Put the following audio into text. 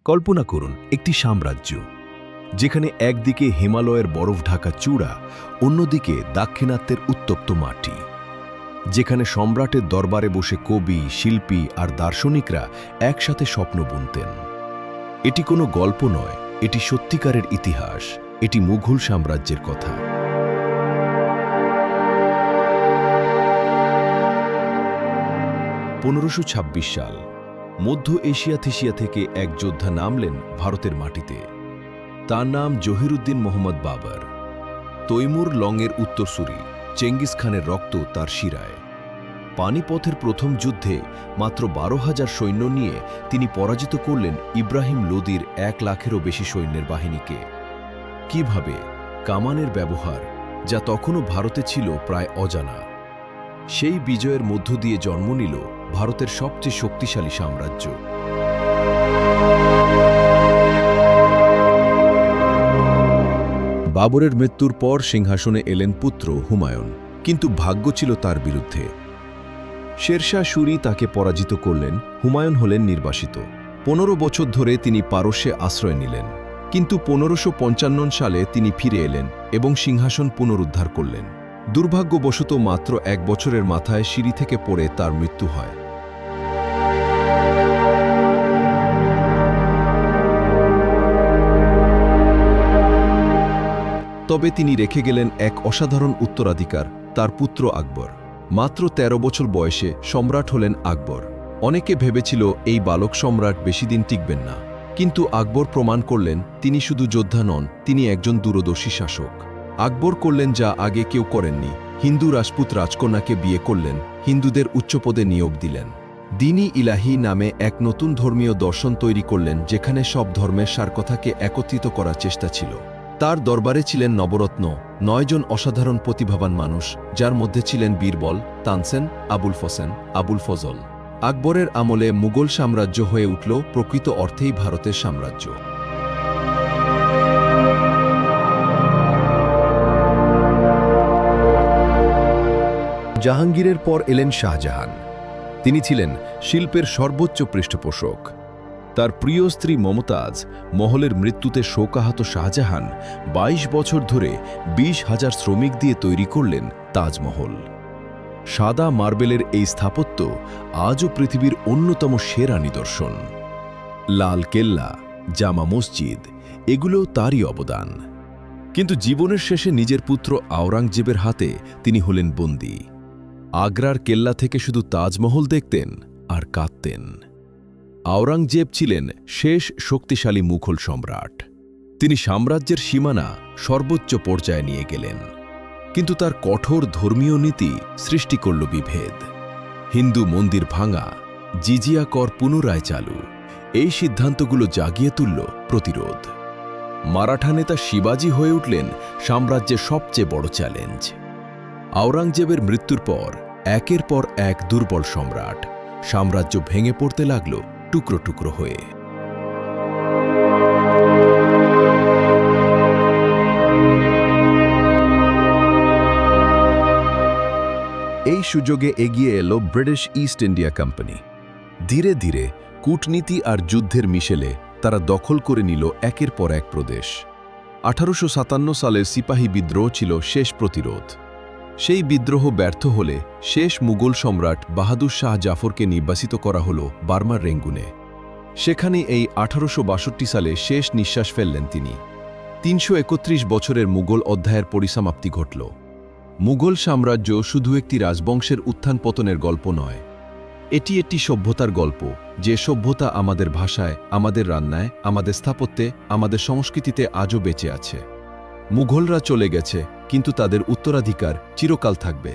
কল্পনা করুন একটি সাম্রাজ্য যেখানে একদিকে হিমালয়ের বরফ ঢাকা চূড়া, অন্যদিকে দাক্ষিণাত্যের উত্তপ্ত মাটি, যেখানে সম্রাটের দরবারে বসে কবি, শিল্পী আর দার্শনিকরা একসাথে স্বপ্ন বুনতেন। এটি কোনো গল্প নয়, এটি সত্যিকারের ইতিহাস, এটি মুঘল সাম্রাজ্যের কথা। 1526 সাল, মধ্য এশিয়া থেকে এক যোদ্ধা নামলেন ভারতের মাটিতে। তার নাম জহিরুদ্দিন মোহাম্মদ বাবর। তৈমুর লংয়ের উত্তরসূরি, চেঙ্গিস খানের রক্ত তার শিরায়। পানিপথের প্রথম যুদ্ধে মাত্র 12,000 সৈন্য নিয়ে তিনি পরাজিত করলেন ইব্রাহিম লোদির 1 লাখেরও বেশি সৈন্যের বাহিনীকে। কিভাবে? কামানের ব্যবহার, যা তখনও ভারতে ছিল প্রায় অজানা। সেই বিজয়ের মধ্য দিয়ে জন্ম নিল ভারতের সবচেয়ে শক্তিশালী সাম্রাজ্য। বাবরের মৃত্যুর পর সিংহাসনে এলেন পুত্র হুমায়ুন, কিন্তু ভাগ্য ছিল তার বিরুদ্ধে। শেরশাহ সূরি তাকে পরাজিত করলেন, হুমায়ুন হলেন নির্বাসিত। 15 বছর ধরে তিনি পারস্যে আশ্রয় নিলেন, কিন্তু 1555 সালে তিনি ফিরে এলেন এবং সিংহাসন পুনরুদ্ধার করলেন। দুর্ভাগ্যবশত মাত্র 1 বছরের মাথায় সিঁড়ি থেকে পড়ে তার মৃত্যু হয়। তবে তিনি রেখে গেলেন এক অসাধারণ উত্তরাধিকার, তার পুত্র আকবর। মাত্র 13 বছর বয়সে সম্রাট হলেন আকবর। অনেকে ভেবেছিল এই বালক সম্রাট বেশি দিন টিকবেন না, কিন্তু আকবর প্রমাণ করলেন তিনি শুধু যোদ্ধা নন, তিনি একজন দূরদর্শী শাসক। আকবর করলেন যা আগে কেউ করেননি। হিন্দু রাজপুত রাজকন্যাকে বিয়ে করলেন, হিন্দুদের উচ্চপদে নিয়োগ দিলেন। দ্বীন-ই ইলাহি নামে এক নতুন ধর্মীয় দর্শন তৈরি করলেন, যেখানে সব ধর্মের সারকথাকে একত্রিত করার চেষ্টা ছিল। তার দরবারে ছিলেন নবরত্ন, 9 জন অসাধারণ প্রতিভাবান মানুষ, যার মধ্যে ছিলেন বীরবল, তানসেন, আবুল ফসেন, আবুল ফজল। আকবরের আমলে মুঘল সাম্রাজ্য হয়ে উঠল প্রকৃত অর্থেই ভারতের সাম্রাজ্য। জাহাঙ্গীরের পর এলেন শাহজাহান। তিনি ছিলেন শিল্পের সর্বোচ্চ পৃষ্ঠপোষক। তার প্রিয় স্ত্রী মমতাজ মহলের মৃত্যুতে শোকাহত শাহজাহান 22 বছর ধরে 20,000 শ্রমিক দিয়ে তৈরি করলেন তাজমহল। সাদা মার্বেলের এই স্থাপত্য আজও পৃথিবীর অন্যতম সেরা নিদর্শন। লাল কেল্লা, জামা মসজিদ, এগুলোও তারই অবদান। কিন্তু জীবনের শেষে নিজের পুত্র আওরঙ্গজেবের হাতে তিনি হলেন বন্দী। আগ্রার কেল্লা থেকে শুধু তাজমহল দেখতেন আর কাঁদতেন। আওরঙ্গজেব ছিলেন শেষ শক্তিশালী মুঘল সম্রাট। তিনি সাম্রাজ্যের সীমানা সর্বোচ্চ পর্যায়ে নিয়ে গেলেন, কিন্তু তার কঠোর ধর্মীয় নীতি সৃষ্টি করল বিভেদ। হিন্দু মন্দির ভাঙা, জিজিয়া কর পুনরায় চালু, এই সিদ্ধান্তগুলো জাগিয়ে তুলল প্রতিরোধ। মারাঠা নেতা শিবাজি হয়ে উঠলেন সাম্রাজ্যের সবচেয়ে বড় চ্যালেঞ্জ। আওরঙ্গজেবের মৃত্যুর পর একের পর এক দুর্বল সম্রাট, সাম্রাজ্য ভেঙে পড়তে লাগল টুকরো টুকরো হয়ে। এই সুযোগে এগিয়ে এলো ব্রিটিশ ইস্ট ইন্ডিয়া কোম্পানি। ধীরে ধীরে কূটনীতি আর যুদ্ধের মিশেলে তারা দখল করে নিল একের পর এক প্রদেশ। 1857 সালের সিপাহী বিদ্রোহ ছিল শেষ প্রতিরোধ। সেই বিদ্রোহ ব্যর্থ হলে শেষ মুঘল সম্রাট বাহাদুর শাহ জাফরকে নির্বাসিত করা হল বার্মার রেঙ্গুনে। সেখানে এই 1862 সালে শেষ নিঃশ্বাস ফেললেন তিনি। 331 বছরের মুঘল অধ্যায়ের পরিসমাপ্তি ঘটল। মুঘল সাম্রাজ্য শুধু একটি রাজবংশের উত্থান পতনের গল্প নয়, এটি একটি সভ্যতার গল্প, যে সভ্যতা আমাদের ভাষায়, আমাদের রান্নায়, আমাদের স্থাপত্যে, আমাদের সংস্কৃতিতে আজও বেঁচে আছে। মুঘলরা চলে গেছে, কিন্তু তাদের উত্তরাধিকার চিরকাল থাকবে।